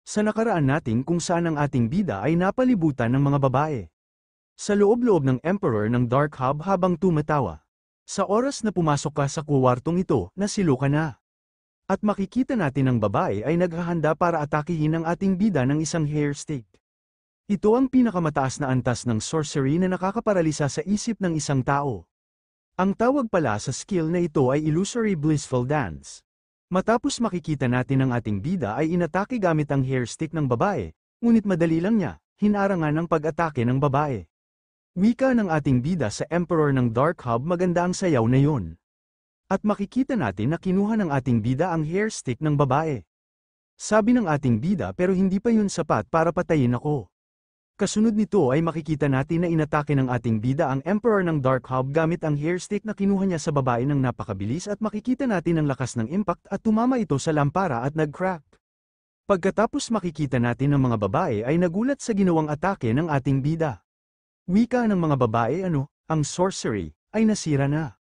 Sa nakaraan natin kung saan ang ating bida ay napalibutan ng mga babae. Sa loob-loob ng Emperor ng Dark Hub habang tumatawa. Sa oras na pumasok ka sa kuwartong ito, nasilo ka na. At makikita natin ang babae ay naghahanda para atakihin ang ating bida ng isang hair stick. Ito ang pinakamataas na antas ng sorcery na nakakaparalisa sa isip ng isang tao. Ang tawag pala sa skill na ito ay Illusory Blissful Dance. Matapos makikita natin ang ating bida ay inatake gamit ang hair stick ng babae, ngunit madali lang niya, hinarangan ang pag-atake ng babae. Wika ng ating bida sa Emperor ng Dark Hub, maganda ang sayaw na yun. At makikita natin na kinuha ng ating bida ang hair stick ng babae. Sabi ng ating bida pero hindi pa yun sapat para patayin ako. Kasunod nito ay makikita natin na inatake ng ating bida ang Emperor ng Dark Hub gamit ang hair stick na kinuha niya sa babae ng napakabilis at makikita natin ang lakas ng impact at tumama ito sa lampara at nag-crack. Pagkatapos makikita natin ang mga babae ay nagulat sa ginawang atake ng ating bida. Wika ng mga babae ang sorcery, ay nasira na.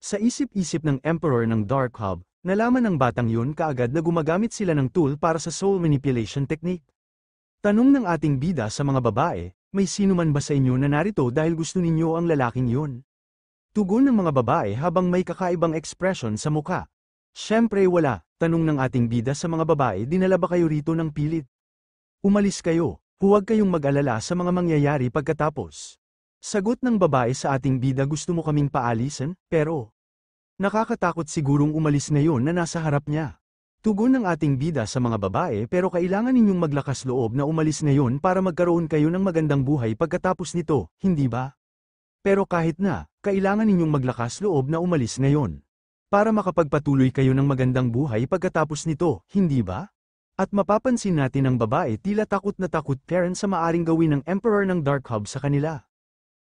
Sa isip-isip ng Emperor ng Dark Hub, nalaman ng batang yun kaagad na gumagamit sila ng tool para sa soul manipulation technique. Tanong ng ating bida sa mga babae, may sino man ba sa inyo na narito dahil gusto ninyo ang lalaking yun? Tugon ng mga babae habang may kakaibang ekspresyon sa muka. Siyempre wala, tanong ng ating bida sa mga babae, dinala ba kayo rito ng pilit? Umalis kayo, huwag kayong mag-alala sa mga mangyayari pagkatapos. Sagot ng babae sa ating bida, gusto mo kaming paalisin, pero nakakatakot sigurong umalis ngayon na nasa harap niya. Tugon ng ating bida sa mga babae, pero kailangan ninyong maglakas loob na umalis ngayon para magkaroon kayo ng magandang buhay pagkatapos nito, hindi ba? Pero kahit na, kailangan ninyong maglakas loob na umalis ngayon. Para makapagpatuloy kayo ng magandang buhay pagkatapos nito, hindi ba? At mapapansin natin ang babae tila takot na takot parent sa maaring gawin ng Emperor ng Dark Hub sa kanila.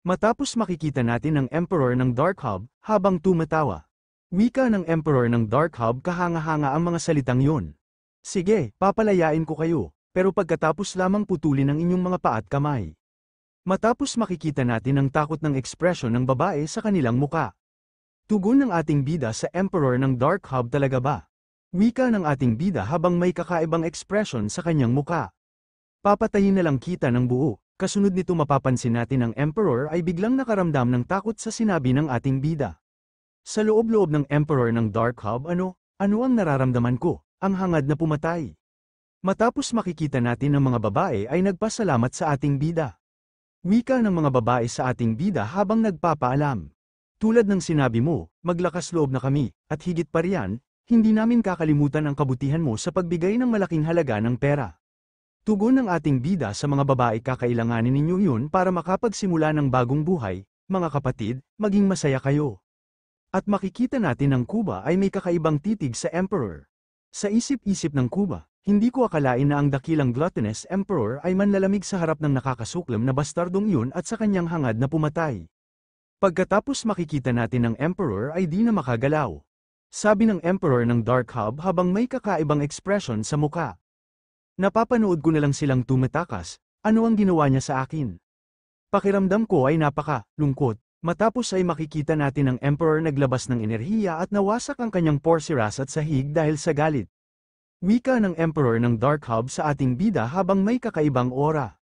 Matapos makikita natin ang Emperor ng Dark Hub, habang tumatawa. Wika ng Emperor ng Dark Hub, kahanga-hanga ang mga salitang yun. Sige, papalayain ko kayo, pero pagkatapos lamang putulin ang inyong mga paa at kamay. Matapos makikita natin ang takot ng ekspresyon ng babae sa kanilang muka. Tugon ng ating bida sa Emperor ng Dark Hub, talaga ba? Wika ng ating bida habang may kakaibang ekspresyon sa kanyang muka. Papatayin na lang kita ng buo. Kasunod nito mapapansin natin ang Emperor ay biglang nakaramdam ng takot sa sinabi ng ating bida. Sa loob-loob ng Emperor ng Dark Hub, ano ang nararamdaman ko? Ang hangad na pumatay. Matapos makikita natin ang mga babae ay nagpasalamat sa ating bida. Wika ng mga babae sa ating bida habang nagpapaalam. Tulad ng sinabi mo, maglakas loob na kami, at higit pa riyan, hindi namin kakalimutan ang kabutihan mo sa pagbigay ng malaking halaga ng pera. Tugon ng ating bida sa mga babae, kakailanganin ninyo yun para makapagsimula ng bagong buhay, mga kapatid, maging masaya kayo. At makikita natin ang Kuba ay may kakaibang titig sa Emperor. Sa isip-isip ng Kuba, hindi ko akalain na ang dakilang gluttonous Emperor ay manlalamig sa harap ng nakakasuklam na bastardong yun at sa kanyang hangad na pumatay. Pagkatapos makikita natin ang Emperor ay di na makagalaw. Sabi ng Emperor ng Dark Hub habang may kakaibang ekspresyon sa muka. Napapanood ko na lang silang tumatakas, ano ang ginawa niya sa akin? Pakiramdam ko ay napaka-lungkot. Matapos ay makikita natin ang Emperor naglabas ng enerhiya at nawasak ang kanyang porsiras at sahig dahil sa galit. Wika ng Emperor ng Dark Hub sa ating bida habang may kakaibang aura.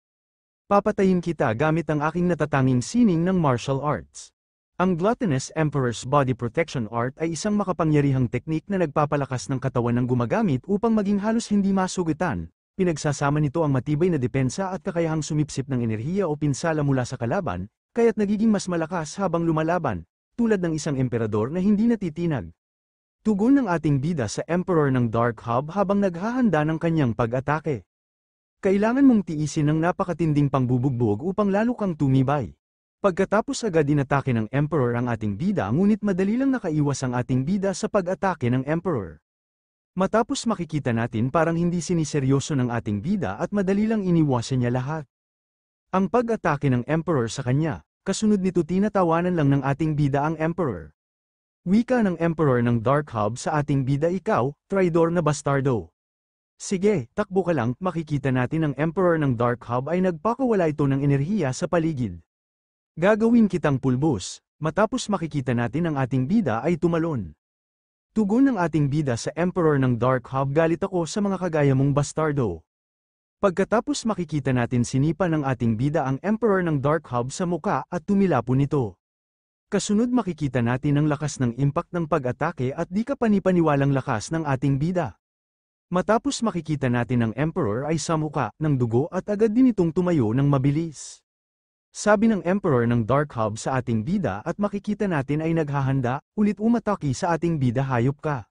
Papatayin kita gamit ang aking natatanging sining ng martial arts. Ang Gluttonous Emperor's Body Protection Art ay isang makapangyarihang teknik na nagpapalakas ng katawan ng gumagamit upang maging halos hindi masugutan. Pinagsasama nito ang matibay na depensa at kakayahang sumipsip ng enerhiya o pinsala mula sa kalaban, kaya't nagiging mas malakas habang lumalaban, tulad ng isang emperador na hindi natitinag. Tugon ng ating bida sa Emperor ng Dark Hub habang naghahanda ng kanyang pag-atake. Kailangan mong tiisin ng napakatinding pangbubugbog upang lalo kang tumibay. Pagkatapos agad inatake ng Emperor ang ating bida, ngunit madali lang nakaiwas ang ating bida sa pag-atake ng Emperor. Matapos makikita natin parang hindi siniseryoso ng ating bida at madali lang iniwasan niya lahat. Ang pag-atake ng Emperor sa kanya, kasunod nito tinatawanan lang ng ating bida ang Emperor. Wika ng Emperor ng Dark Hub sa ating bida, ikaw, traidor na bastardo. Sige, takbo ka lang, makikita natin ang Emperor ng Dark Hub ay nagpakawala ito ng enerhiya sa paligid. Gagawin kitang pulbos, matapos makikita natin ang ating bida ay tumalon. Tugon ng ating bida sa Emperor ng Dark Hub, galit ako sa mga kagaya mong bastardo. Pagkatapos makikita natin sinipa ng ating bida ang Emperor ng Dark Hub sa muka at tumilapon nito. Kasunod makikita natin ang lakas ng impact ng pag-atake at di kapanipaniwalang lakas ng ating bida. Matapos makikita natin ang Emperor ay samuka ng dugo at agad din itong tumayo ng mabilis. Sabi ng Emperor ng Dark Hub sa ating bida at makikita natin ay naghahanda, ulit umatake sa ating bida, hayop ka.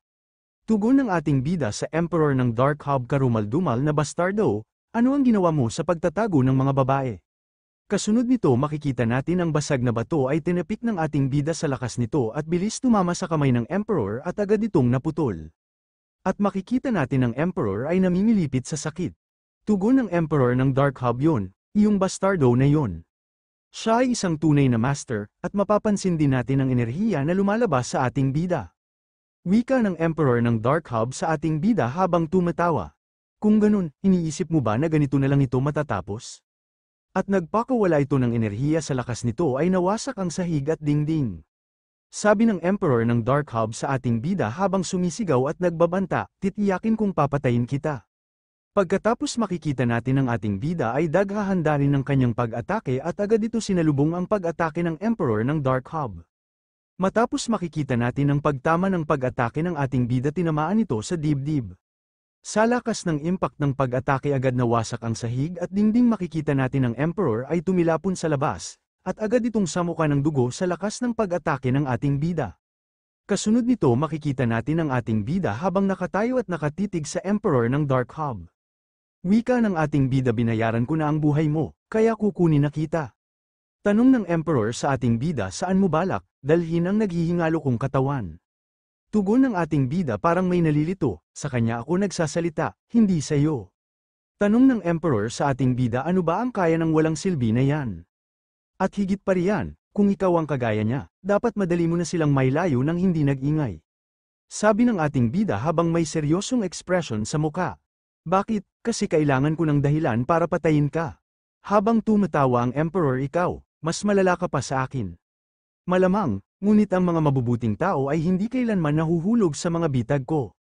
Tugon ng ating bida sa Emperor ng Dark Hub, karumal-dumal na bastardo, ano ang ginawa mo sa pagtatago ng mga babae? Kasunod nito makikita natin ang basag na bato ay tinapik ng ating bida sa lakas nito at bilis tumama sa kamay ng Emperor at agad itong naputol. At makikita natin ang Emperor ay namimilipit sa sakit. Tugon ng Emperor ng Dark Hub, yun, iyong bastardo na yun. Siya ay isang tunay na master, at mapapansin din natin ang enerhiya na lumalabas sa ating bida. Wika ng Emperor ng Dark Hub sa ating bida habang tumatawa. Kung ganun, iniisip mo ba na ganito na lang ito matatapos? At nagpakawala ito ng enerhiya sa lakas nito ay nawasak ang sahig at dingding. Sabi ng Emperor ng Dark Hub sa ating bida habang sumisigaw at nagbabanta, titiyakin kong papatayin kita. Pagkatapos makikita natin ang ating bida ay daghahanda rin ng kanyang pag-atake at agad ito sinalubong ang pag-atake ng Emperor ng Dark Hub. Matapos makikita natin ang pagtama ng pag-atake ng ating bida, tinamaan ito sa dibdib. Sa lakas ng impact ng pag-atake agad nawasak ang sahig at dingding, makikita natin ang Emperor ay tumilapon sa labas, at agad itong samuka ng dugo sa lakas ng pag-atake ng ating bida. Kasunod nito makikita natin ang ating bida habang nakatayo at nakatitig sa Emperor ng Dark Hub. Wika ng ating bida, binayaran ko na ang buhay mo, kaya kukunin na kita. Tanong ng Emperor sa ating bida, saan mo balak dalhin ang naghihingalo kong katawan? Tugon ng ating bida, parang may nalilito, sa kanya ako nagsasalita, hindi sa iyo. Tanong ng Emperor sa ating bida, ano ba ang kaya ng walang silbi na yan? At higit pa riyan, kung ikaw ang kagaya niya, dapat madali mo na silang mailayo nang hindi nag-ingay. Sabi ng ating bida habang may seryosong ekspresyon sa muka. Bakit? Kasi kailangan ko ng dahilan para patayin ka. Habang tumatawa ang Emperor, ikaw, mas malala ka pa sa akin. Malamang, ngunit ang mga mabubuting tao ay hindi kailanman nahuhulog sa mga bitag ko.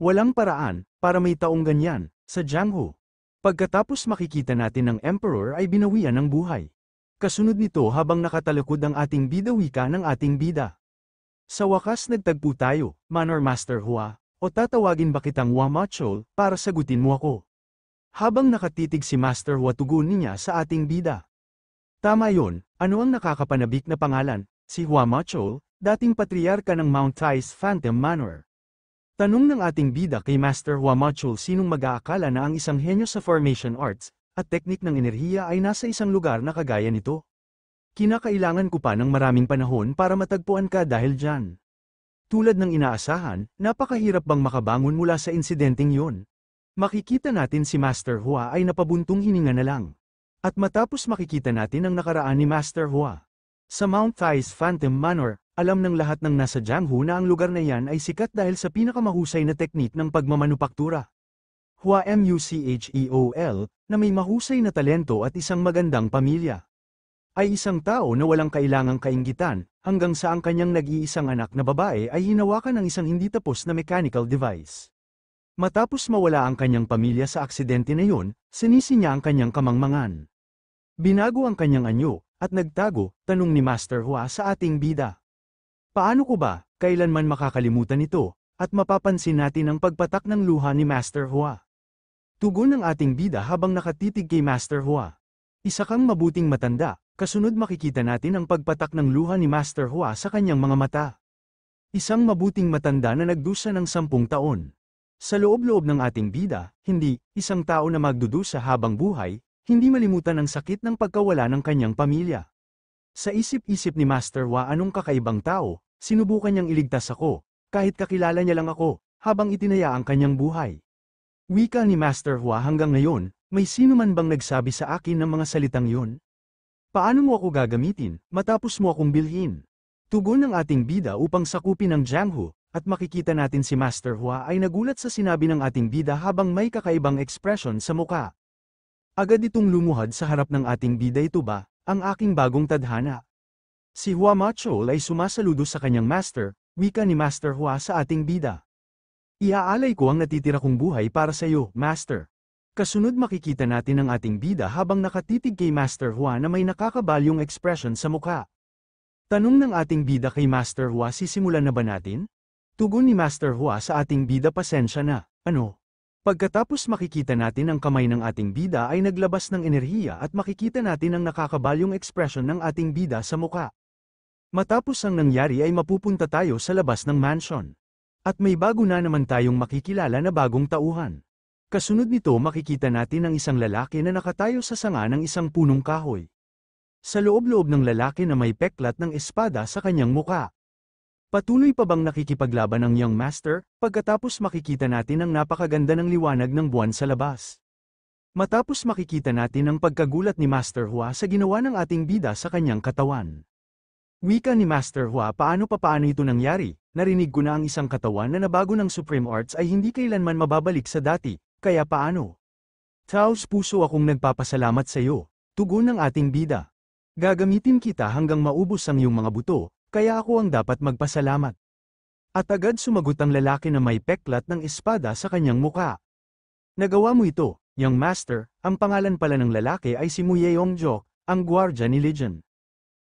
Walang paraan, para may taong ganyan, sa Jianghu. Pagkatapos makikita natin ang Emperor ay binawian ng buhay. Kasunod nito habang nakatalakod ang ating bida, wika ng ating bida. Sa wakas nagtagpo tayo, Manor Master Hua, o tatawagin ba kitang Hua Machol, para sagutin mo ako. Habang nakatitig si Master Hua, tugon niya sa ating bida. Tama yon, ano ang nakakapanabik na pangalan? Si Hua Machol, dating patriarka ng Mount Thais Phantom Manor. Tanong ng ating bida kay Master Hua Machol, sinong mag-aakala na ang isang henyo sa formation arts at teknik ng enerhiya ay nasa isang lugar na kagaya nito? Kinakailangan ko pa ng maraming panahon para matagpuan ka dahil dyan. Tulad ng inaasahan, napakahirap bang makabangon mula sa insidenteng yon? Makikita natin si Master Hua ay napabuntong hininga na lang. At matapos makikita natin ang nakaraan ni Master Hua. Sa Mount Thais Phantom Manor, alam ng lahat ng nasa Jianghu na ang lugar na yan ay sikat dahil sa pinakamahusay na teknik ng pagmamanupaktura. Hua Mucheol, na may mahusay na talento at isang magandang pamilya. Ay isang tao na walang kailangang kainggitan, hanggang sa ang kanyang nag-iisang anak na babae ay hinawakan ng isang hindi tapos na mechanical device. Matapos mawala ang kanyang pamilya sa aksidente na yun, sinisi niya ang kanyang kamangmangan. Binago ang kanyang anyo, at nagtago, tanong ni Master Hua sa ating bida. Paano ko ba, kailanman makakalimutan ito, at mapapansin natin ang pagpatak ng luha ni Master Hua? Tugon ng ating bida habang nakatitig kay Master Hua. Isa kang mabuting matanda, kasunod makikita natin ang pagpatak ng luha ni Master Hua sa kanyang mga mata. Isang mabuting matanda na nagdusa ng 10 taon. Sa loob-loob ng ating bida, hindi, isang tao na magdudusa habang buhay, hindi malimutan ang sakit ng pagkawala ng kanyang pamilya. Sa isip-isip ni Master Hua, anong kakaibang tao, sinubukan niyang iligtas ako, kahit kakilala niya lang ako, habang itinaya ang kanyang buhay. Wika ni Master Hua, hanggang ngayon, may sino man bang nagsabi sa akin ng mga salitang yun? Paano mo ako gagamitin, matapos mo akong bilhin? Tugon ng ating bida upang sakupin ang Jianghu, at makikita natin si Master Hua ay nagulat sa sinabi ng ating bida habang may kakaibang ekspresyon sa muka. Agad itong lumuhad sa harap ng ating bida, ito ba, ang aking bagong tadhana? Si Hua Machol ay sumasaludo sa kanyang master, wika ni Master Hua sa ating bida. Iaalay ko ang natitira kong buhay para sa iyo, Master. Kasunod makikita natin ang ating bida habang nakatitig kay Master Hua na may nakakabalyong ekspresyon sa mukha. Tanong ng ating bida kay Master Hua, sisimulan na ba natin? Tugon ni Master Hua sa ating bida, pasensya na, ano? Pagkatapos makikita natin ang kamay ng ating bida ay naglabas ng enerhiya at makikita natin ang nakakabalyong ekspresyon ng ating bida sa mukha. Matapos ang nangyari ay mapupunta tayo sa labas ng mansion. At may bago na naman tayong makikilala na bagong tauhan. Kasunod nito makikita natin ang isang lalaki na nakatayo sa sanga ng isang punong kahoy. Sa loob-loob ng lalaki na may peklat ng espada sa kanyang mukha. Patuloy pa bang nakikipaglaban ang young master, pagkatapos makikita natin ang napakaganda ng liwanag ng buwan sa labas. Matapos makikita natin ang pagkagulat ni Master Hua sa ginawa ng ating bida sa kanyang katawan. Wika ni Master Hua, paano ito nangyari? Narinig ko na ang isang katawan na nabago ng Supreme Arts ay hindi kailanman mababalik sa dati, kaya paano? Taos puso akong nagpapasalamat sa iyo, tugon ng ating bida. Gagamitin kita hanggang maubos ang iyong mga buto. Kaya ako ang dapat magpasalamat. At agad sumagot ang lalaki na may peklat ng espada sa kanyang muka. Nagawa mo ito, young master. Ang pangalan pala ng lalaki ay si Muyeong Jok, ang gwardya ni Legion.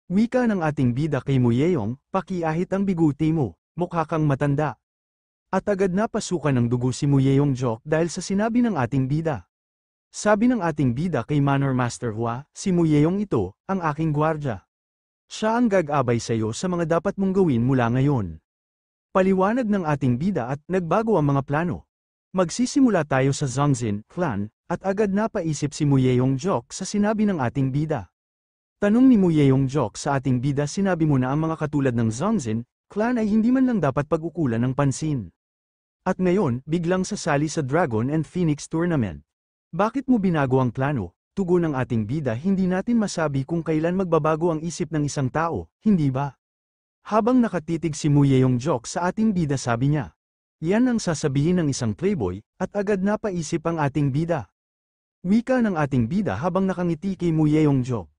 Wika ng ating bida kay Muyeong, pakiahit ang biguti mo, mukha kang matanda. At agad napasukan ng dugo si Muyeong Jok dahil sa sinabi ng ating bida. Sabi ng ating bida kay Manor Master Hua, si Muyeong ito, ang aking gwardya. Siya ang gag-abay sa iyo sa mga dapat mong gawin mula ngayon. Paliwanag ng ating bida at nagbago ang mga plano. Magsisimula tayo sa Zongzin clan, at agad napaisip si Muyeong Jok sa sinabi ng ating bida. Tanong ni Muyeong Jok sa ating bida, sinabi mo na ang mga katulad ng Zongzin clan ay hindi man lang dapat pag-ukulan ng pansin. At ngayon, biglang sasali sa Dragon and Phoenix Tournament. Bakit mo binago ang plano? Tugon ng ating bida, hindi natin masabi kung kailan magbabago ang isip ng isang tao, hindi ba? Habang nakatitig si Muyeong Jok sa ating bida, sabi niya. Yan ang sasabihin ng isang playboy, at agad napaisip ang ating bida. Wika ng ating bida habang nakangiti kay Muyeong Jok.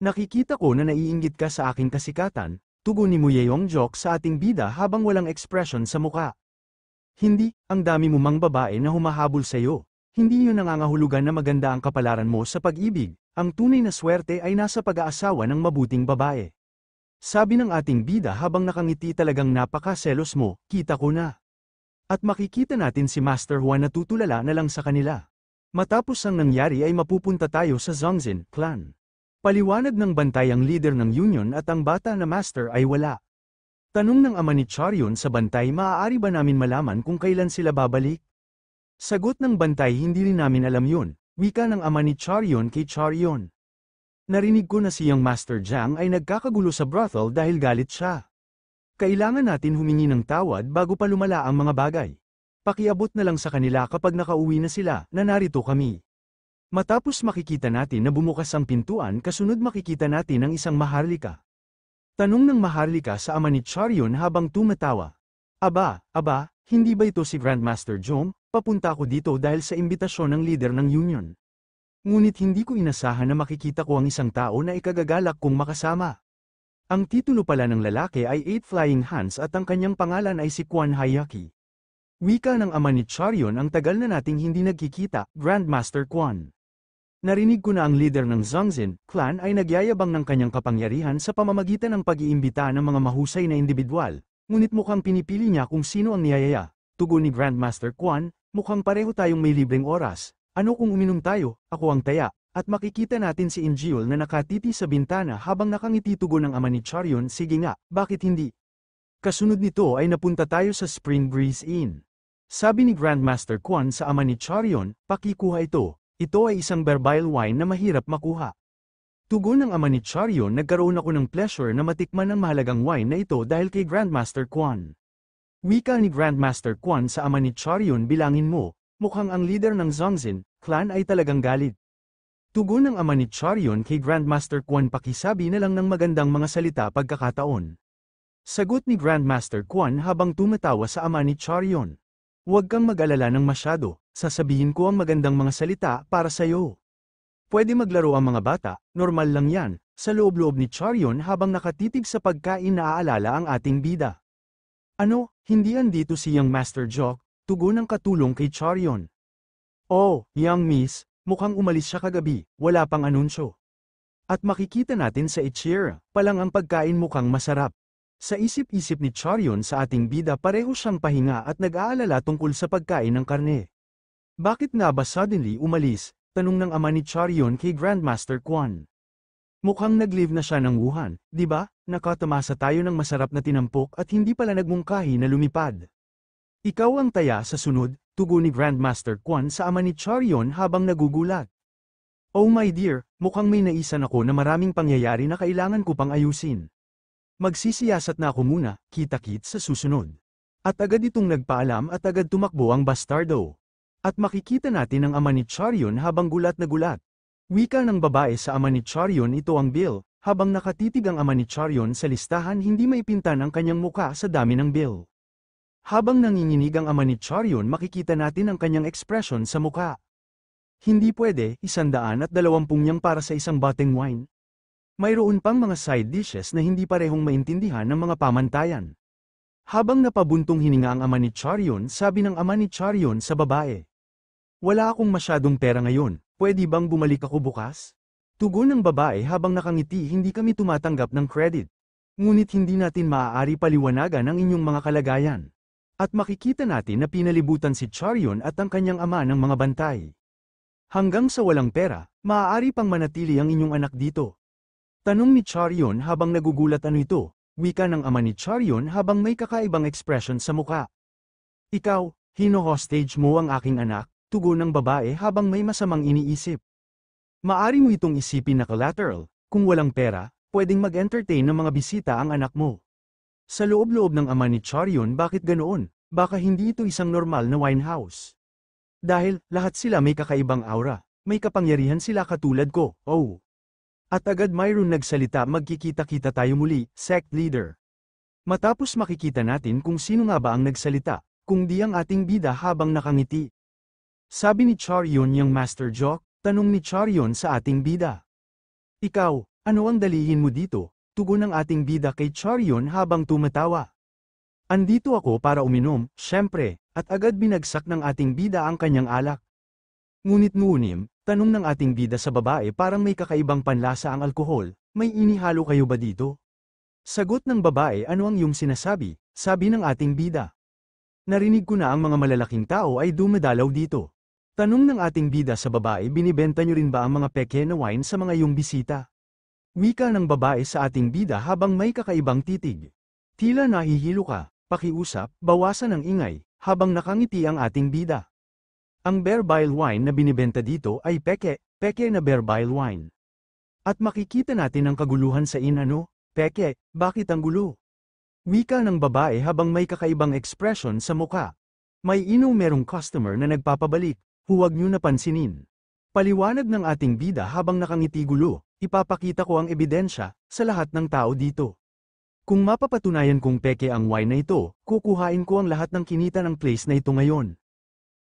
Nakikita ko na naiinggit ka sa aking kasikatan, tugon ni Muyeong Jok sa ating bida habang walang ekspresyon sa muka. Hindi, ang dami mo mang babae na humahabol sa iyo. Hindi yun nangangahulugan na maganda ang kapalaran mo sa pag-ibig, ang tunay na swerte ay nasa pag-aasawa ng mabuting babae. Sabi ng ating bida habang nakangiti, talagang napakaselos mo, kita ko na. At makikita natin si Master Hua na tutulala na lang sa kanila. Matapos ang nangyari ay mapupunta tayo sa Zongzin clan. Paliwanag ng bantay, ang leader ng union at ang bata na master ay wala. Tanong ng ama ni Charion sa bantay, maaari ba namin malaman kung kailan sila babalik? Sagot ng bantay, hindi rin namin alam yun, wika ng ama ni Charion kay Charion. Narinig ko na si young Master Jiang ay nagkakagulo sa brothel dahil galit siya. Kailangan natin humingi ng tawad bago pa lumala ang mga bagay. Pakiabot na lang sa kanila kapag nakauwi na sila, na narito kami. Matapos makikita natin na bumukas ang pintuan, kasunod makikita natin ang isang maharlika. Tanong ng maharlika sa ama ni Charion habang tumatawa. Aba, hindi ba ito si Grandmaster Jong? Papunta ako dito dahil sa imbitasyon ng leader ng union. Ngunit hindi ko inasahan na makikita ko ang isang tao na ikagagalak kong makasama. Ang titulo pala ng lalaki ay 8 Flying Hands at ang kanyang pangalan ay si Quan Hayaki. Wika ng ama ni Charion, ang tagal na nating hindi nagkikita, Grandmaster Quan. Narinig ko na ang leader ng Zongzin clan ay nagyayabang ng kanyang kapangyarihan sa pamamagitan ng pag-iimbita ng mga mahusay na individual, ngunit mukhang pinipili niya kung sino ang niyayaya. Tugon ni Grandmaster Quan, mukhang pareho tayong may libreng oras. Ano kung uminom tayo, ako ang taya, at makikita natin si Injiol na nakatiti sa bintana habang nakangiti. Tugon ng ama ni Charion, sige nga, bakit hindi? Kasunod nito ay napunta tayo sa Spring Breeze Inn. Sabi ni Grandmaster Quan sa ama ni Charion, pakikuha ito ay isang berbile wine na mahirap makuha. Tugon ng ama ni Charion, nagkaroon ako ng pleasure na matikman ang mahalagang wine na ito dahil kay Grandmaster Quan. Wika ni Grandmaster Quan sa ama ni Charion, bilangin mo, mukhang ang leader ng Zongzin clan ay talagang galit. Tugon ng ama ni Charion kay Grandmaster Quan, pakisabi na lang ng magandang mga salita pagkakataon. Sagot ni Grandmaster Quan habang tumatawa sa ama ni Charion. Huwag kang mag-alala ng masyado, sasabihin ko ang magandang mga salita para sa iyo. Pwede maglaro ang mga bata, normal lang yan, sa loob-loob ni Charion habang nakatitig sa pagkain, naaalala ang ating bida. Ano, hindi andito si young Master Jok? Tugon ng katulong kay Charion. Oh, young miss, mukhang umalis siya kagabi, wala pang anunsyo. At makikita natin sa itsura, palang ang pagkain mukhang masarap. Sa isip-isip ni Charion sa ating bida pareho siyang pahinga at nag-aalala tungkol sa pagkain ng karne. Bakit nga ba suddenly umalis? Tanong ng ama ni Charion kay Grandmaster Quan. Mukhang nag-leave na siya ng Wuhan, di ba? Nakatamasa tayo ng masarap na tinampok at hindi pala nagmungkahi na lumipad. Ikaw ang taya sa sunod, tugon ni Grandmaster Quan sa ama ni Charion habang nagugulat. Oh my dear, mukhang may naisan ako na maraming pangyayari na kailangan ko pang ayusin. Magsisiyasat na ako muna, kita-kits sa susunod. At agad itong nagpaalam at agad tumakbo ang bastardo. At makikita natin ang ama ni Charion habang gulat na gulat. Wika ng babae sa ama ni Charion, ito ang bill, habang nakatitig ang ama ni Charion sa listahan hindi maipintan ang kanyang muka sa dami ng bill. Habang nanginginig ang ama ni Charion makikita natin ang kanyang ekspresyon sa muka. Hindi pwede, 120 yang para sa isang boteng wine. Mayroon pang mga side dishes na hindi parehong maintindihan ng mga pamantayan. Habang napabuntong hininga ang ama ni Charion, sabi ng ama ni Charion sa babae. Wala akong masyadong pera ngayon, pwede bang bumalik ako bukas? Tugon ng babae habang nakangiti, hindi kami tumatanggap ng credit. Ngunit hindi natin maaari paliwanagan ang inyong mga kalagayan. At makikita natin na pinalibutan si Charion at ang kanyang ama ng mga bantay. Hanggang sa walang pera, maaari pang manatili ang inyong anak dito. Tanong ni Charion habang nagugulat, ano ito? Wika ng ama ni Charion habang may kakaibang ekspresyon sa muka. Ikaw, hino-hostage mo ang aking anak, tugon ng babae habang may masamang iniisip. Maari mo itong isipin na collateral, kung walang pera, pwedeng mag-entertain ng mga bisita ang anak mo. Sa loob-loob ng ama ni Charion, bakit ganoon? Baka hindi ito isang normal na winehouse. Dahil, lahat sila may kakaibang aura, may kapangyarihan sila katulad ko, oh. At agad mayroon nagsalita, magkikita-kita tayo muli, sect leader. Matapos makikita natin kung sino nga ba ang nagsalita, kung di ang ating bida habang nakangiti. Sabi ni Charion, yung Master Jock, tanong ni Charion sa ating bida. Ikaw, ano ang dalihin mo dito? Tugon ng ating bida kay Charion habang tumatawa. Andito ako para uminom, syempre, at agad binagsak ng ating bida ang kanyang alak. Ngunit nuunim, tanong ng ating bida sa babae, parang may kakaibang panlasa ang alkohol, may inihalo kayo ba dito? Sagot ng babae, ano ang iyong sinasabi? Sabi ng ating bida. Narinig ko na ang mga malalaking tao ay dumadalaw dito. Tanong ng ating bida sa babae, binibenta niyo rin ba ang mga peke na wine sa mga iyong bisita? Wika ng babae sa ating bida habang may kakaibang titig. Tila nahihilo ka, pakiusap, bawasan ang ingay, habang nakangiti ang ating bida. Ang berbile wine na binibenta dito ay peke na berbile wine. At makikita natin ang kaguluhan sa inano, peke, bakit ang gulo? Wika ng babae habang may kakaibang ekspresyon sa muka. May merong customer na nagpapabalik, huwag niyo napansinin. Paliwanag ng ating bida habang nakangiti, gulo, ipapakita ko ang ebidensya sa lahat ng tao dito. Kung mapapatunayan kong peke ang wine na ito, kukuhain ko ang lahat ng kinita ng place na ito ngayon.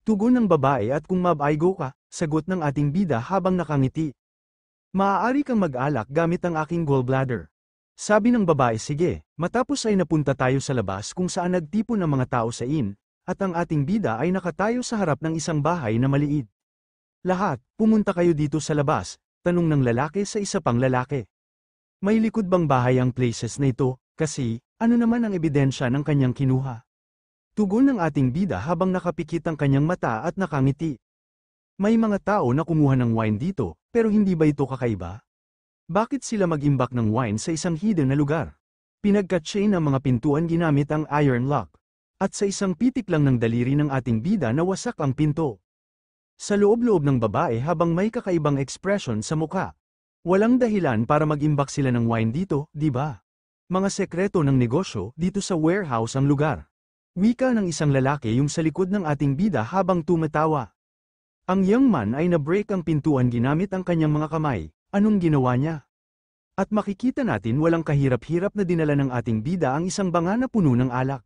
Tugon ng babae, at kung mabaigo ka, sagot ng ating bida habang nakangiti. Maaari kang mag-alak gamit ang aking gallbladder. Sabi ng babae, sige. Matapos ay napunta tayo sa labas kung saan nagtipon ng mga tao sa inn, at ang ating bida ay nakatayo sa harap ng isang bahay na maliit. Lahat, pumunta kayo dito sa labas, tanong ng lalaki sa isa pang lalaki. May likod bang bahay ang places na ito? Kasi, ano naman ang ebidensya ng kanyang kinuha? Tugon ng ating bida habang nakapikit ang kanyang mata at nakangiti. May mga tao na kumuha ng wine dito, pero hindi ba ito kakaiba? Bakit sila mag-imbak ng wine sa isang hidden na lugar? Pinagka-chain ng mga pintuan ginamit ang iron lock. At sa isang pitik lang ng daliri ng ating bida nawasak ang pinto. Sa loob-loob ng babae habang may kakaibang ekspresyon sa mukha. Walang dahilan para mag-imbak sila ng wine dito, di ba? Mga sekreto ng negosyo, dito sa warehouse ang lugar. Wika ng isang lalaki yung sa likod ng ating bida habang tumatawa. Ang young man ay na-break ang pintuan gamit ang kanyang mga kamay. Anong ginawa niya? At makikita natin walang kahirap-hirap na dinala ng ating bida ang isang banga na puno ng alak.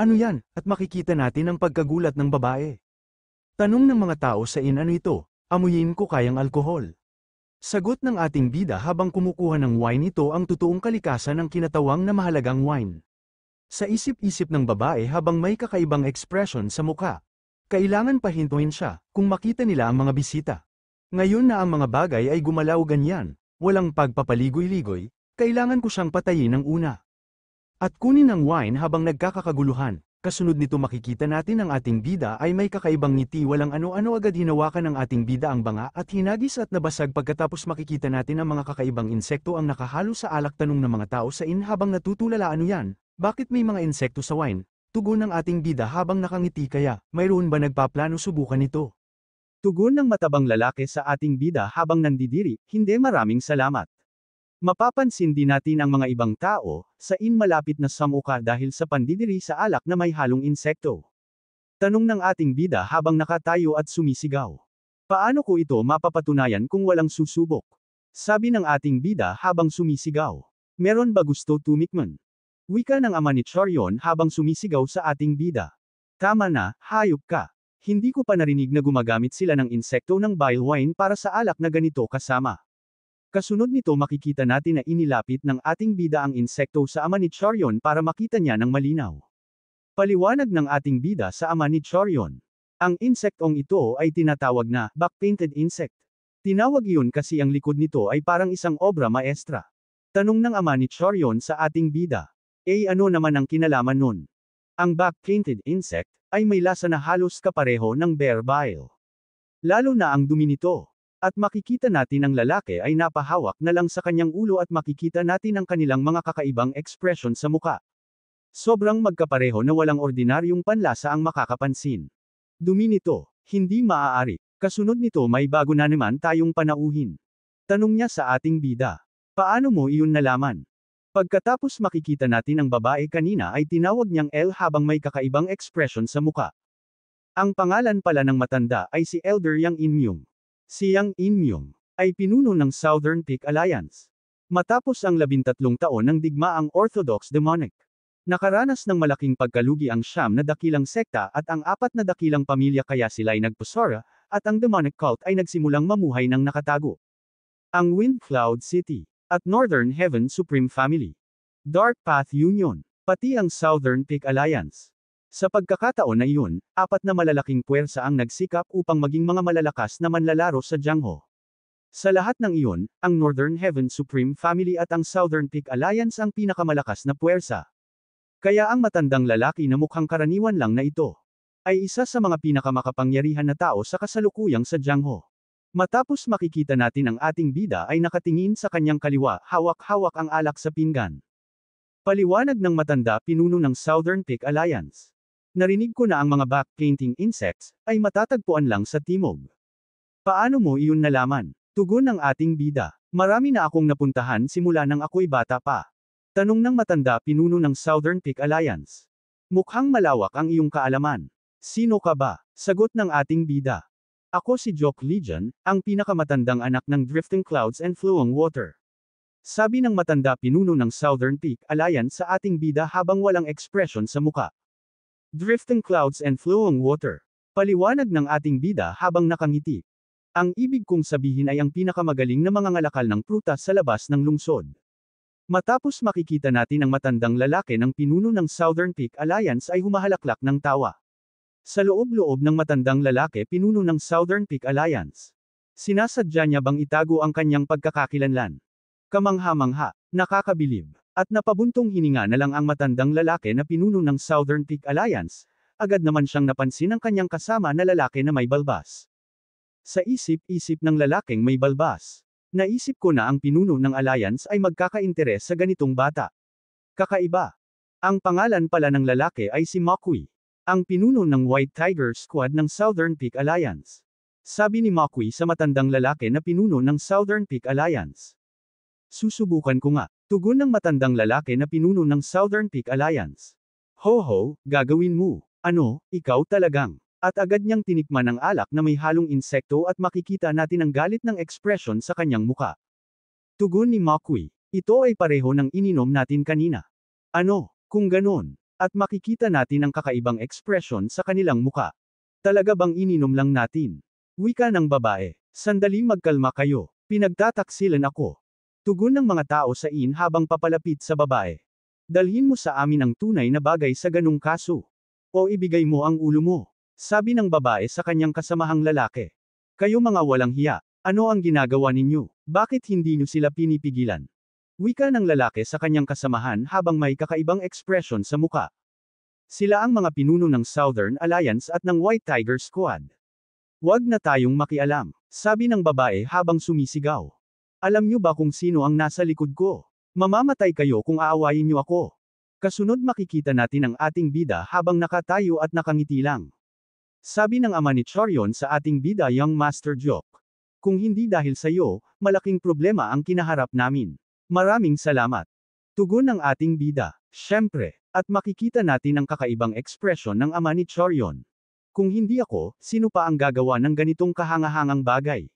Ano yan? At makikita natin ang pagkagulat ng babae. Tanong ng mga tao sa inn, ano ito? Amuyin ko kayang alkohol. Sagot ng ating bida habang kumukuha ng wine, ito ang totoong kalikasan ng kinatawang na mahalagang wine. Sa isip-isip ng babae habang may kakaibang ekspresyon sa mukha. Kailangan pahintuin siya, kung makita nila ang mga bisita. Ngayon na ang mga bagay ay gumalaw ganyan, walang pagpapaligoy-ligoy, kailangan ko siyang patayin ng una. At kunin ang wine habang nagkakaguluhan. Kasunod nito makikita natin ang ating bida ay may kakaibang ngiti, walang ano-ano, agad hinawakan ng ating bida ang banga at hinagis at nabasag. Pagkatapos makikita natin ang mga kakaibang insekto ang nakahalo sa alak. Tanong ng mga tao sa habang natutulala, ano yan? Bakit may mga insekto sa wine? Tugon ng ating bida habang nakangiti, kaya, mayroon ba nagpaplano subukan ito? Tugon ng matabang lalaki sa ating bida habang nandidiri, hindi, maraming salamat. Mapapansin din natin ang mga ibang tao, malapit na sa muka dahil sa pandidiri sa alak na may halong insekto. Tanong ng ating bida habang nakatayo at sumisigaw. Paano ko ito mapapatunayan kung walang susubok? Sabi ng ating bida habang sumisigaw. Meron ba gusto tumikman? Wika ng ama ni Chorion habang sumisigaw sa ating bida. Tama na, hayop ka. Hindi ko pa narinig na gumagamit sila ng insekto ng bile wine para sa alak na ganito kasama. Kasunod nito makikita natin na inilapit ng ating bida ang insekto sa ama ni Chorion para makita niya ng malinaw. Paliwanag ng ating bida sa ama ni Chorion. Ang insektong ito ay tinatawag na back-painted insect. Tinawag iyon kasi ang likod nito ay parang isang obra maestra. Tanong ng ama ni Chorion sa ating bida. Ano naman ang kinalaman nun? Ang back-painted insect ay may lasa na halos kapareho ng bear bile. Lalo na ang dumi nito. At makikita natin ang lalaki ay napahawak na lang sa kanyang ulo at makikita natin ang kanilang mga kakaibang ekspresyon sa muka. Sobrang magkapareho na walang ordinaryong panlasa ang makakapansin. Dumi nito, hindi maaari. Kasunod nito may bago na naman tayong panauhin. Tanong niya sa ating bida. Paano mo iyon nalaman? Pagkatapos makikita natin ang babae kanina ay tinawag niyang El habang may kakaibang ekspresyon sa muka. Ang pangalan pala ng matanda ay si Elder Yang Inmyung. Si Yang Inmyung ay pinuno ng Southern Peak Alliance. Matapos ang 13 taon ng digmaang Orthodox Demonic, nakaranas ng malaking pagkalugi ang Siyam na dakilang sekta at ang 4 na dakilang pamilya, kaya sila'y nagpasara, at ang demonic cult ay nagsimulang mamuhay ng nakatago. Ang Wind Cloud City, at Northern Heaven Supreme Family, Dark Path Union, pati ang Southern Peak Alliance. Sa pagkakataon na iyon, 4 na malalaking puwersa ang nagsikap upang maging mga malalakas na manlalaro sa Jiangho. Sa lahat ng iyon, ang Northern Heaven Supreme Family at ang Southern Peak Alliance ang pinakamalakas na puwersa. Kaya ang matandang lalaki na mukhang karaniwan lang na ito, ay isa sa mga pinakamakapangyarihan na tao sa kasalukuyang sa Jiangho. Matapos makikita natin ang ating bida ay nakatingin sa kanyang kaliwa, hawak-hawak ang alak sa pinggan. Paliwanag ng matanda pinuno ng Southern Peak Alliance. Narinig ko na ang mga back-painting insects ay matatagpuan lang sa timog. Paano mo iyon nalaman? Tugon ng ating bida. Marami na akong napuntahan simula nang ako'y bata pa. Tanong ng matanda pinuno ng Southern Peak Alliance. Mukhang malawak ang iyong kaalaman. Sino ka ba? Sagot ng ating bida. Ako si Jock Legion, ang pinakamatandang anak ng Drifting Clouds and Flowing Water. Sabi ng matanda pinuno ng Southern Peak Alliance sa ating bida habang walang ekspresyon sa muka. Drifting Clouds and Flowing Water. Paliwanag ng ating bida habang nakangiti. Ang ibig kong sabihin ay ang pinakamagaling na mga ngalakal ng prutas sa labas ng lungsod. Matapos makikita natin ang matandang lalaki ng pinuno ng Southern Peak Alliance ay humahalaklak ng tawa. Sa loob-loob ng matandang lalaki pinuno ng Southern Peak Alliance. Sinasadya niya bang itago ang kanyang pagkakakilanlan? Kamangha-mangha, nakakabilib. At napabuntong hininga na lang ang matandang lalaki na pinuno ng Southern Peak Alliance, agad naman siyang napansin ang kanyang kasama na lalaki na may balbas. Sa isip-isip ng lalaking may balbas, naisip ko na ang pinuno ng Alliance ay magkakainteres sa ganitong bata. Kakaiba. Ang pangalan pala ng lalaki ay si Makui, ang pinuno ng White Tiger Squad ng Southern Peak Alliance. Sabi ni Makui sa matandang lalaki na pinuno ng Southern Peak Alliance. Susubukan ko nga. Tugon ng matandang lalaki na pinuno ng Southern Peak Alliance. Ho, gagawin mo. Ano, ikaw talagang. At agad niyang tinikman ang alak na may halong insekto at makikita natin ang galit ng ekspresyon sa kanyang muka. Tugon ni Makui. Ito ay pareho ng ininom natin kanina. Ano, kung ganon. At makikita natin ang kakaibang ekspresyon sa kanilang muka. Talaga bang ininom lang natin? Wika ng babae. Sandali, magkalma kayo. Pinagtataksilan ako. Tugon ng mga tao sa habang papalapit sa babae. Dalhin mo sa amin ang tunay na bagay sa ganung kaso. O ibigay mo ang ulo mo. Sabi ng babae sa kanyang kasamahang lalaki. Kayo mga walang hiya, ano ang ginagawa ninyo? Bakit hindi nyo sila pinipigilan? Wika ng lalaki sa kanyang kasamahan habang may kakaibang ekspresyon sa muka. Sila ang mga pinuno ng Southern Alliance at ng White Tiger Squad. Huwag na tayong makialam, sabi ng babae habang sumisigaw. Alam nyo ba kung sino ang nasa likod ko? Mamamatay kayo kung aawayin nyo ako. Kasunod makikita natin ang ating bida habang nakatayo at nakangiti lang. Sabi ng ama ni Chorion sa ating bida Young Master Joke. Kung hindi dahil sa iyo, malaking problema ang kinaharap namin. Maraming salamat. Tugon ng ating bida. Siyempre, at makikita natin ang kakaibang ekspresyon ng ama ni Chorion. Kung hindi ako, sino pa ang gagawa ng ganitong kahangahangang bagay?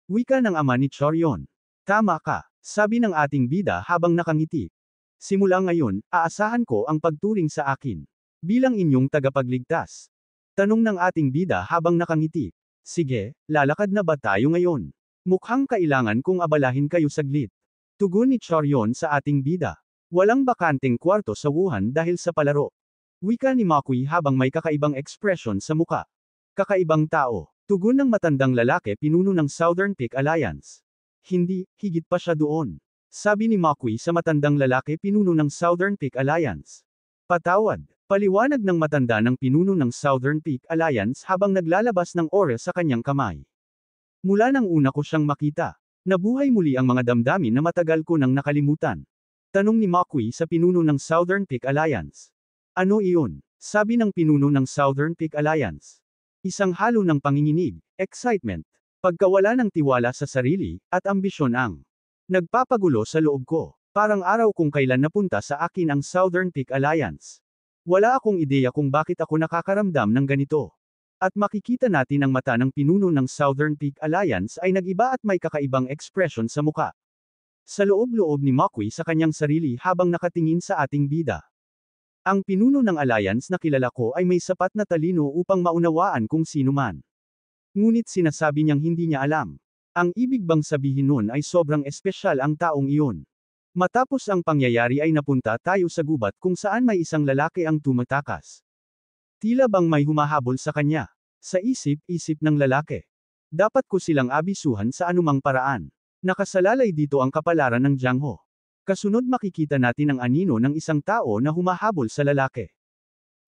Wika ng ama ni Chorion. Tama ka, sabi ng ating bida habang nakangiti. Simula ngayon, aasahan ko ang pagturing sa akin. Bilang inyong tagapagligtas. Tanong ng ating bida habang nakangiti. Sige, lalakad na ba tayo ngayon? Mukhang kailangan kong abalahin kayo saglit. Tugon ni Chorion sa ating bida. Walang bakanteng kwarto sa Wuhan dahil sa palaro. Wika ni Makui habang may kakaibang ekspresyon sa muka. Kakaibang tao. Tugon ng matandang lalaki pinuno ng Southern Peak Alliance. Hindi, higit pa siya doon. Sabi ni Makui sa matandang lalaki pinuno ng Southern Peak Alliance. Patawad, paliwanag ng matanda ng pinuno ng Southern Peak Alliance habang naglalabas ng oras sa kanyang kamay. Mula nang una ko siyang makita, nabuhay muli ang mga damdamin na matagal ko nang nakalimutan. Tanong ni Makui sa pinuno ng Southern Peak Alliance. Ano iyon? Sabi ng pinuno ng Southern Peak Alliance. Isang halo ng panginginig, excitement, pagkawala ng tiwala sa sarili, at ambisyon ang nagpapagulo sa loob ko. Parang araw kung kailan napunta sa akin ang Southern Peak Alliance. Wala akong ideya kung bakit ako nakakaramdam ng ganito. At makikita natin ang mata ng pinuno ng Southern Peak Alliance ay nag-iba at may kakaibang ekspresyon sa muka. Sa loob-loob ni Makui sa kanyang sarili habang nakatingin sa ating bida. Ang pinuno ng Alliance na kilala ko ay may sapat na talino upang maunawaan kung sino man. Ngunit sinasabi niyang hindi niya alam. Ang ibig bang sabihin nun ay sobrang espesyal ang taong iyon. Matapos ang pangyayari ay napunta tayo sa gubat kung saan may isang lalaki ang tumatakas. Tila bang may humahabol sa kanya. Sa isip-isip ng lalaki. Dapat ko silang abisuhan sa anumang paraan. Nakasalalay dito ang kapalaran ng Jiangho. Kasunod makikita natin ang anino ng isang tao na humahabol sa lalaki.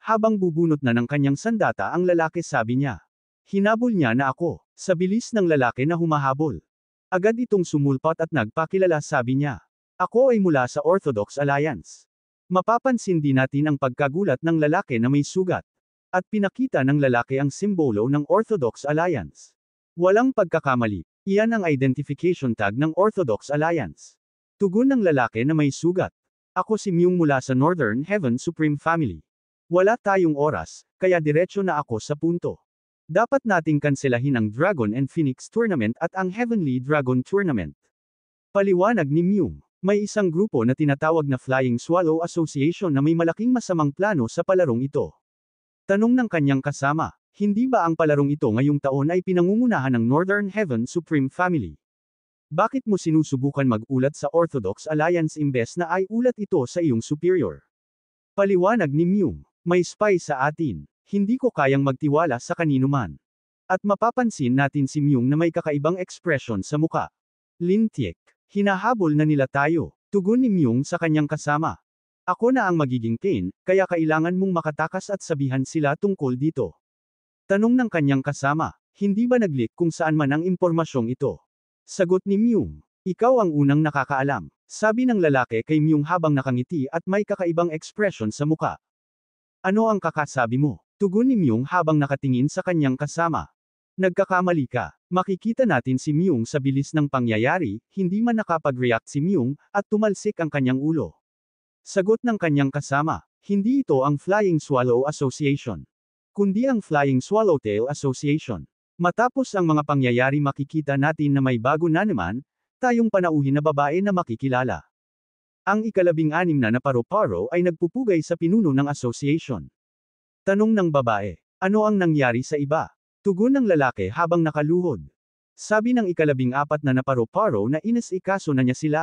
Habang bubunot na ng kanyang sandata ang lalaki sabi niya. Hinabol niya na ako, sa bilis ng lalaki na humahabol. Agad itong sumulpat at nagpakilala sabi niya. Ako ay mula sa Orthodox Alliance. Mapapansin din natin ang pagkagulat ng lalaki na may sugat. At pinakita ng lalaki ang simbolo ng Orthodox Alliance. Walang pagkakamali, iyan ang identification tag ng Orthodox Alliance. Tugon ng lalaki na may sugat. Ako si Myung mula sa Northern Heaven Supreme Family. Wala tayong oras, kaya diretso na ako sa punto. Dapat nating kanselahin ang Dragon and Phoenix Tournament at ang Heavenly Dragon Tournament. Paliwanag ni Myung. May isang grupo na tinatawag na Flying Swallow Association na may malaking masamang plano sa palarong ito. Tanong ng kanyang kasama, hindi ba ang palarong ito ngayong taon ay pinangungunahan ng Northern Heaven Supreme Family? Bakit mo sinusubukan mag-ulat sa Orthodox Alliance imbes na ay ulat ito sa iyong superior? Paliwanag ni Myung, may spy sa atin, hindi ko kayang magtiwala sa kanino man. At mapapansin natin si Myung na may kakaibang ekspresyon sa muka. Lintiek. Hinahabol na nila tayo, tugon ni Myung sa kanyang kasama. Ako na ang magiging Kane, kaya kailangan mong makatakas at sabihan sila tungkol dito. Tanong ng kanyang kasama, hindi ba nag-leak kung saan man ang impormasyong ito? Sagot ni Myung, ikaw ang unang nakakaalam. Sabi ng lalaki kay Myung habang nakangiti at may kakaibang ekspresyon sa muka. Ano ang kakasabi mo? Tugon ni Myung habang nakatingin sa kanyang kasama. Nagkakamali ka. Makikita natin si Myung sa bilis ng pangyayari, hindi man nakapag-react si Myung, at tumalsik ang kanyang ulo. Sagot ng kanyang kasama, hindi ito ang Flying Swallow Association, kundi ang Flying Swallowtail Association. Matapos ang mga pangyayari makikita natin na may bago na naman, tayong panauhin na babae na makikilala. Ang ika-16 na paru-paro ay nagpupugay sa pinuno ng association. Tanong ng babae, ano ang nangyari sa iba? Tugon ng lalaki habang nakaluhod. Sabi ng ika-14 na paru-paro na inas-ikaso na niya sila.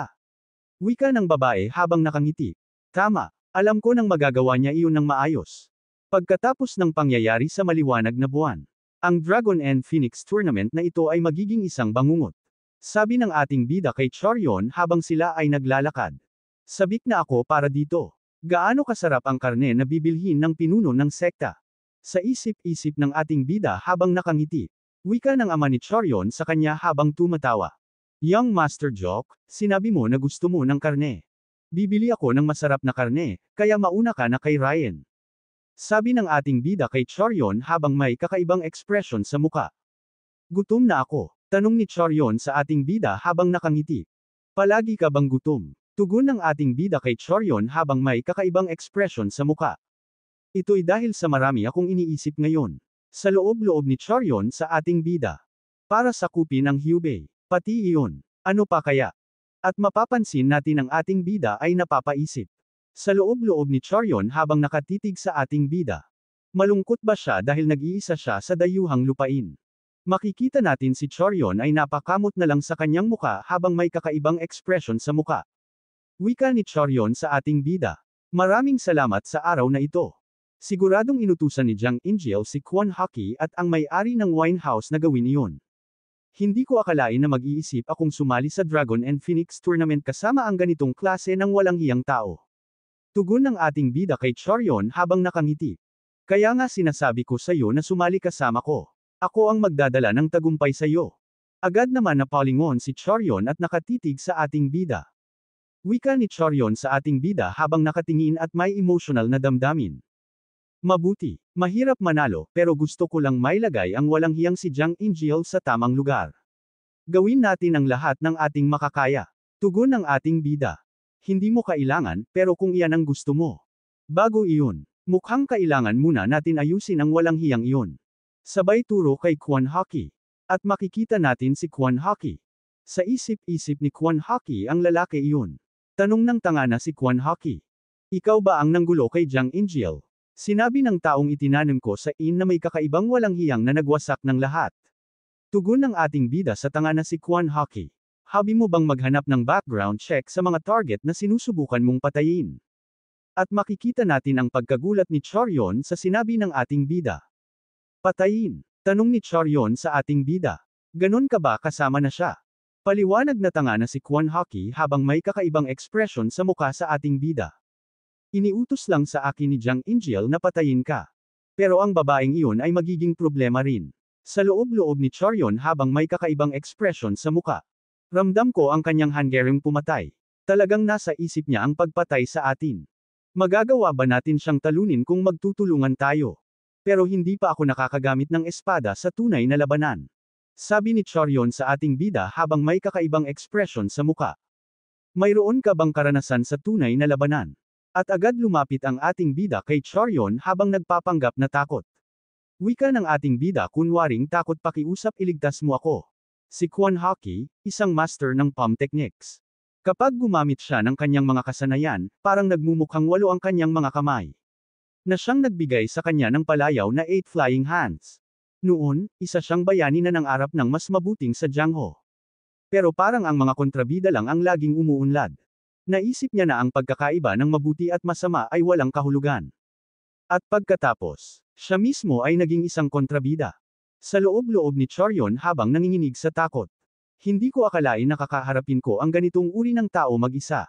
Wika ng babae habang nakangiti. Tama, alam ko nang magagawa niya iyon ng maayos. Pagkatapos ng pangyayari sa maliwanag na buwan, ang Dragon and Phoenix tournament na ito ay magiging isang bangungot. Sabi ng ating bida kay Chorion habang sila ay naglalakad. Sabik na ako para dito. Gaano kasarap ang karne na bibilhin ng pinuno ng sekta. Sa isip-isip ng ating bida habang nakangiti. Wika ng ama ni Chorion sa kanya habang tumatawa. Young Master Joke, sinabi mo na gusto mo ng karne. Bibili ako ng masarap na karne, kaya mauna ka na kay Ryan. Sabi ng ating bida kay Chorion habang may kakaibang ekspresyon sa muka. Gutom na ako, tanong ni Chorion sa ating bida habang nakangiti. Palagi ka bang gutom? Tugon ng ating bida kay Chorion habang may kakaibang ekspresyon sa muka. Ito'y dahil sa marami akong iniisip ngayon. Sa loob-loob ni Chorion sa ating bida. Para sakupin ang Hyubei. Pati iyon. Ano pa kaya? At mapapansin natin ang ating bida ay napapaisip. Sa loob-loob ni Chorion habang nakatitig sa ating bida. Malungkot ba siya dahil nag-iisa siya sa dayuhang lupain? Makikita natin si Chorion ay napakamot na lang sa kanyang muka habang may kakaibang ekspresyon sa muka. Wika ni Chorion sa ating bida. Maraming salamat sa araw na ito. Siguradong inutusan ni Jiang Injil si Kwon Hockey at ang may-ari ng wine house na gawin iyon. Hindi ko akalain na mag-iisip akong sumali sa Dragon and Phoenix tournament kasama ang ganitong klase ng walang hiyang tao. Tugon ng ating bida kay Chorion habang nakangiti. Kaya nga sinasabi ko sa iyo na sumali kasama ko. Ako ang magdadala ng tagumpay sa iyo. Agad naman napalingon si Chorion at nakatitig sa ating bida. Wika ni Chorion sa ating bida habang nakatingin at may emotional na damdamin. Mabuti, mahirap manalo, pero gusto ko lang mailagay ang walang hiyang si Jiang Injil sa tamang lugar. Gawin natin ang lahat ng ating makakaya. Tugon ng ating bida. Hindi mo kailangan, pero kung iyan ang gusto mo. Bago iyon, mukhang kailangan muna natin ayusin ang walang hiyang iyon. Sabay turo kay Kwon Hockey. At makikita natin si Kwon Hockey. Sa isip-isip ni Kwon Hockey ang lalaki iyon. Tanong ng tanga na si Kwon Hockey. Ikaw ba ang nanggulo kay Jiang Injil? Sinabi ng taong itinanim ko sa na may kakaibang walang hiyang na nagwasak ng lahat. Tugon ng ating bida sa tanga na si Kwon Hockey. Habi mo bang maghanap ng background check sa mga target na sinusubukan mong patayin? At makikita natin ang pagkagulat ni Chorion sa sinabi ng ating bida. Patayin? Tanong ni Chorion sa ating bida. Ganon ka ba kasama na siya? Paliwanag na tanga na si Kwon Hockey habang may kakaibang ekspresyon sa muka sa ating bida. Iniutos lang sa akin ni Jiang Injil na patayin ka. Pero ang babaeng iyon ay magiging problema rin. Sa loob-loob ni Chorion habang may kakaibang ekspresyon sa muka. Ramdam ko ang kanyang hangering pumatay. Talagang nasa isip niya ang pagpatay sa atin. Magagawa ba natin siyang talunin kung magtutulungan tayo? Pero hindi pa ako nakakagamit ng espada sa tunay na labanan. Sabi ni Chorion sa ating bida habang may kakaibang ekspresyon sa muka. Mayroon ka bang karanasan sa tunay na labanan? At agad lumapit ang ating bida kay Chorion habang nagpapanggap na takot. Wika ng ating bida kunwaring takot pakiusap iligtas mo ako. Si Kwon Hockey, isang master ng palm techniques. Kapag gumamit siya ng kanyang mga kasanayan, parang nagmumukhang 8 ang kanyang mga kamay. Na siyang nagbigay sa kanya ng palayaw na 8 flying hands. Noon, isa siyang bayani na nangarap ng mas mabuting sa Jiangho. Pero parang ang mga kontrabida lang ang laging umuunlad. Naisip niya na ang pagkakaiba ng mabuti at masama ay walang kahulugan. At pagkatapos, siya mismo ay naging isang kontrabida. Sa loob-loob ni Chorion habang nanginginig sa takot. Hindi ko akalain na kakaharapin ko ang ganitong uri ng tao mag-isa.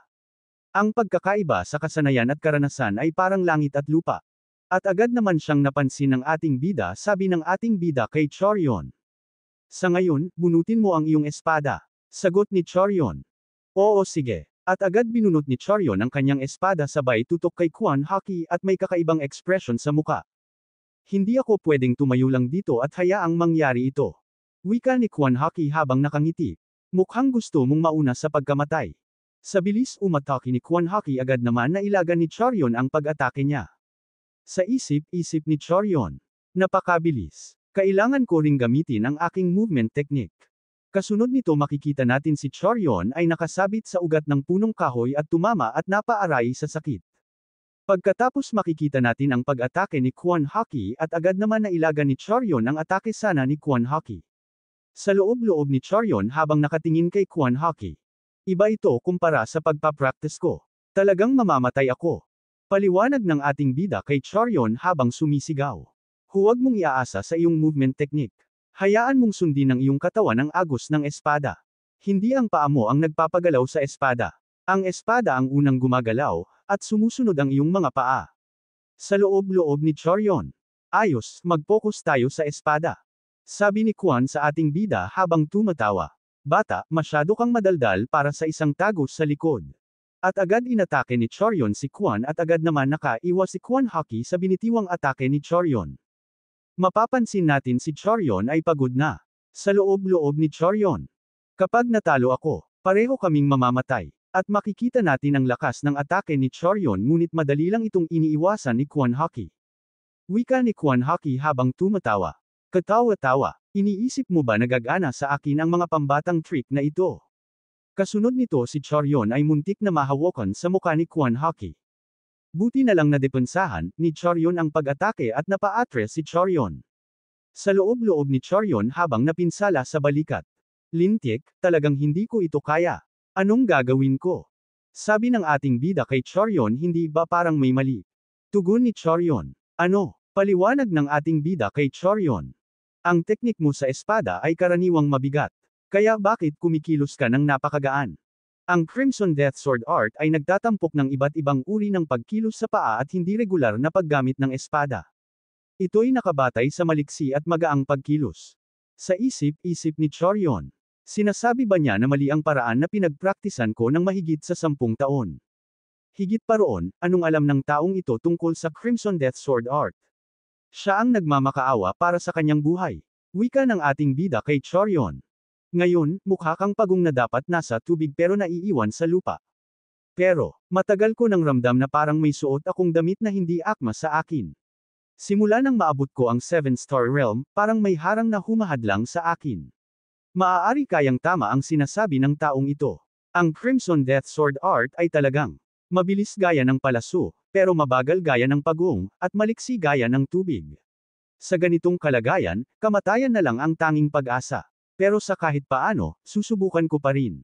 Ang pagkakaiba sa kasanayan at karanasan ay parang langit at lupa. At agad naman siyang napansin ng ating bida, sabi ng ating bida kay Chorion. Sa ngayon, bunutin mo ang iyong espada. Sagot ni Chorion. Oo sige. At agad binunot ni Chorion ang kanyang espada sabay tutok kay Kwon Hockey at may kakaibang ekspresyon sa muka. Hindi ako pwedeng tumayo lang dito at hayaang mangyari ito. Wika ni Kwon Hockey habang nakangiti. Mukhang gusto mong mauna sa pagkamatay. Sa bilis umatake ni Kwon Hockey agad naman na ilagan ni Chorion ang pag-atake niya. Sa isip-isip ni Chorion. Napakabilis. Kailangan ko ring gamitin ang aking movement technique. Kasunod nito makikita natin si Chorion ay nakasabit sa ugat ng punong kahoy at tumama at napaaray sa sakit. Pagkatapos makikita natin ang pag-atake ni Kwon Hockey at agad naman na ilagan ni Chorion ang atake sana ni Kwon Hockey. Sa loob-loob ni Chorion habang nakatingin kay Kwon Hockey. Iba ito kumpara sa pagpapractice ko. Talagang mamamatay ako. Paliwanag ng ating bida kay Chorion habang sumisigaw. Huwag mong iaasa sa iyong movement technique. Hayaan mong sundin ang iyong katawan ang agos ng espada. Hindi ang paa mo ang nagpapagalaw sa espada. Ang espada ang unang gumagalaw, at sumusunod ang iyong mga paa. Sa loob-loob ni Chorion. Ayos, mag-focus tayo sa espada. Sabi ni Kwon sa ating bida habang tumatawa. Bata, masyado kang madaldal para sa isang tagos sa likod. At agad inatake ni Chorion si Kwon at agad naman nakaiwas si Kwon Haki sa binitiwang atake ni Chorion. Mapapansin natin si Chorion ay pagod na. Sa loob-loob ni Chorion. Kapag natalo ako, pareho kaming mamamatay. At makikita natin ang lakas ng atake ni Chorion ngunit madali lang itong iniiwasan ni Kwon Haki. Wika ni Kwon Haki habang tumatawa. Katawa-tawa, iniisip mo ba nagagana sa akin ang mga pambatang trick na ito? Kasunod nito si Chorion ay muntik na mahawakan sa mukha ni Kwon Haki. Buti na lang nadepensahan ni Chorion ang pag-atake at napaatres si Chorion. Sa loob-loob ni Chorion habang napinsala sa balikat. Lintik, talagang hindi ko ito kaya. Anong gagawin ko? Sabi ng ating bida kay Chorion, hindi ba parang may mali? Tugon ni Chorion. Ano? Paliwanag ng ating bida kay Chorion. Ang teknik mo sa espada ay karaniwang mabigat. Kaya bakit kumikilos ka ng napakagaan? Ang Crimson Death Sword Art ay nagtatampok ng iba't ibang uri ng pagkilos sa paa at hindi regular na paggamit ng espada. Ito'y nakabatay sa maliksi at magaang pagkilos. Sa isip-isip ni Chorion. Sinasabi ba niya na mali ang paraan na pinagpraktisan ko ng mahigit sa 10 taon? Higit pa roon, anong alam ng taong ito tungkol sa Crimson Death Sword Art? Siya ang nagmamakaawa para sa kanyang buhay. Wika ng ating bida kay Chorion. Ngayon, mukha kang pagong na dapat nasa tubig pero naiiwan sa lupa. Pero, matagal ko nang ramdam na parang may suot akong damit na hindi akma sa akin. Simula nang maabot ko ang 7-star realm, parang may harang na humahadlang sa akin. Maaari kayang tama ang sinasabi ng taong ito. Ang Crimson Death Sword Art ay talagang mabilis gaya ng palaso, pero mabagal gaya ng pagong, at maliksi gaya ng tubig. Sa ganitong kalagayan, kamatayan na lang ang tanging pag-asa. Pero sa kahit paano, susubukan ko pa rin.